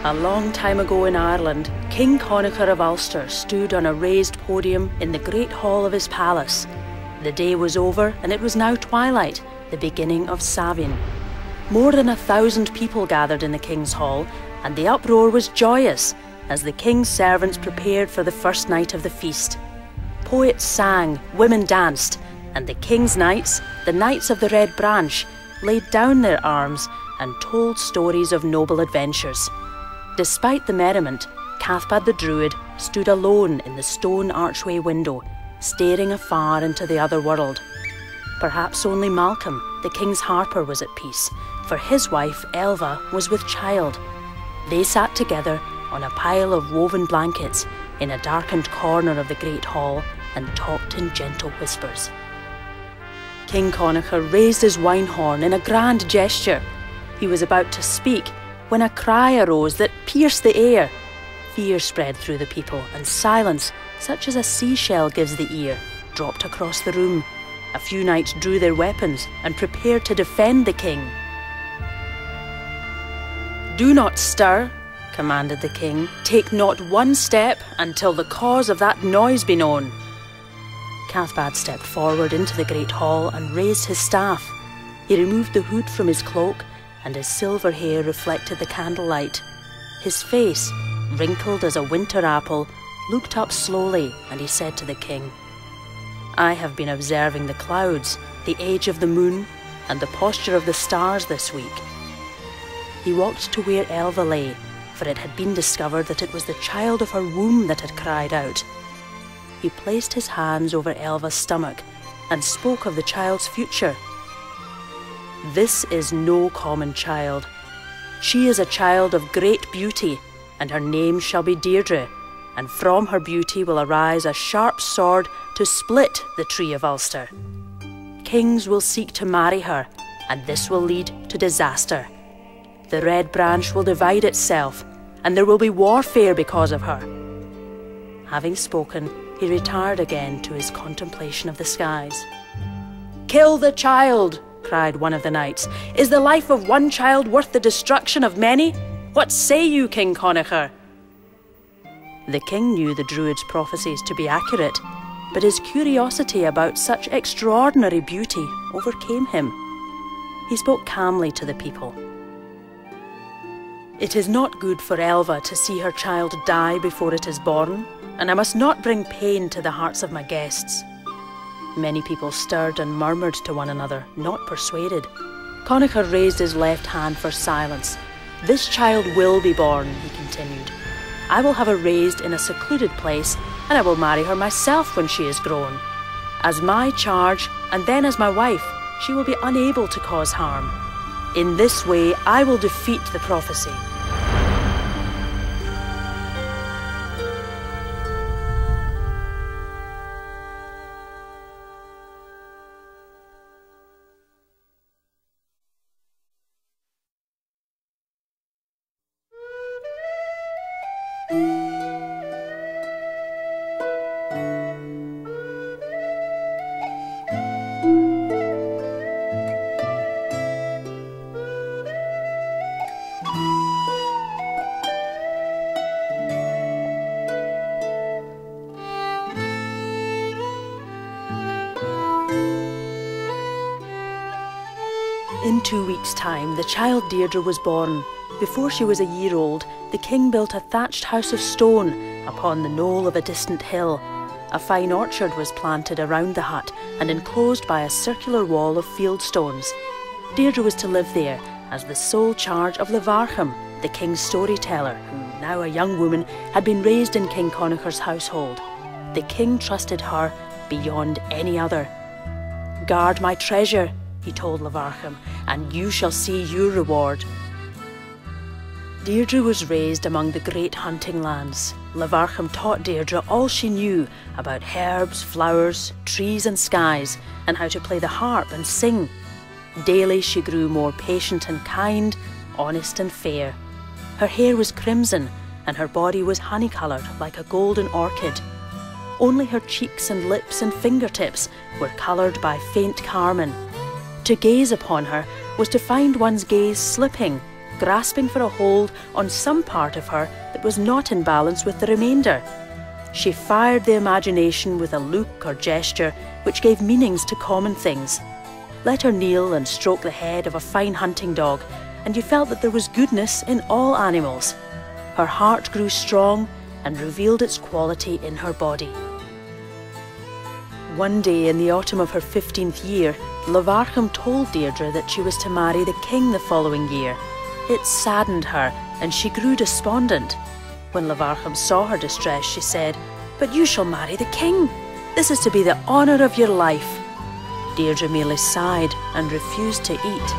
A long time ago in Ireland, King Connachar of Ulster stood on a raised podium in the great hall of his palace. The day was over and it was now twilight, the beginning of Samhain. More than 1,000 people gathered in the king's hall, and the uproar was joyous as the king's servants prepared for the first night of the feast. Poets sang, women danced, and the king's knights, the Knights of the Red Branch, laid down their arms and told stories of noble adventures. Despite the merriment, Cathbad the Druid stood alone in the stone archway window, staring afar into the other world. Perhaps only Malcolm, the king's harper, was at peace, for his wife, Elva, was with child. They sat together on a pile of woven blankets in a darkened corner of the great hall and talked in gentle whispers. King Connachar raised his wine horn in a grand gesture. He was about to speak when a cry arose that pierced the air. Fear spread through the people, and silence, such as a seashell gives the ear, dropped across the room. A few knights drew their weapons and prepared to defend the king. "Do not stir," commanded the king. "Take not one step until the cause of that noise be known." Cathbad stepped forward into the great hall and raised his staff. He removed the hood from his cloak, and his silver hair reflected the candlelight. His face, wrinkled as a winter apple, looked up slowly, and he said to the king, "I have been observing the clouds, the age of the moon, and the posture of the stars this week." He walked to where Elva lay, for it had been discovered that it was the child of her womb that had cried out. He placed his hands over Elva's stomach and spoke of the child's future. "This is no common child. She is a child of great beauty, and her name shall be Deirdre, and from her beauty will arise a sharp sword to split the tree of Ulster. Kings will seek to marry her, and this will lead to disaster. The Red Branch will divide itself, and there will be warfare because of her." Having spoken, he retired again to his contemplation of the skies. "Kill the child!" cried one of the knights. "Is the life of one child worth the destruction of many? What say you, King Connachar?" The king knew the druid's prophecies to be accurate, but his curiosity about such extraordinary beauty overcame him. He spoke calmly to the people. "It is not good for Elva to see her child die before it is born, and I must not bring pain to the hearts of my guests." Many people stirred and murmured to one another, not persuaded. Connachar raised his left hand for silence. "This child will be born," he continued. "I will have her raised in a secluded place, and I will marry her myself when she is grown. As my charge, and then as my wife, she will be unable to cause harm. In this way, I will defeat the prophecy." In 2 weeks' time, the child Deirdre was born. Before she was a year old, the king built a thatched house of stone upon the knoll of a distant hill. A fine orchard was planted around the hut and enclosed by a circular wall of field stones. Deirdre was to live there as the sole charge of Levarcham, the king's storyteller, who, now a young woman, had been raised in King Connachar's household. The king trusted her beyond any other. "Guard my treasure," he told Levarcham, "and you shall see your reward." Deirdre was raised among the great hunting lands. Levarcham taught Deirdre all she knew about herbs, flowers, trees and skies, and how to play the harp and sing. Daily she grew more patient and kind, honest and fair. Her hair was crimson, and her body was honey-coloured like a golden orchid. Only her cheeks and lips and fingertips were coloured by faint carmine. To gaze upon her was to find one's gaze slipping, grasping for a hold on some part of her that was not in balance with the remainder. She fired the imagination with a look or gesture which gave meanings to common things. Let her kneel and stroke the head of a fine hunting dog, and you felt that there was goodness in all animals. Her heart grew strong and revealed its quality in her body. One day in the autumn of her 15th year, Lavarchem told Deirdre that she was to marry the king the following year. It saddened her, and she grew despondent. When Lavarchem saw her distress, she said, "But you shall marry the king. This is to be the honour of your life." Deirdre merely sighed and refused to eat.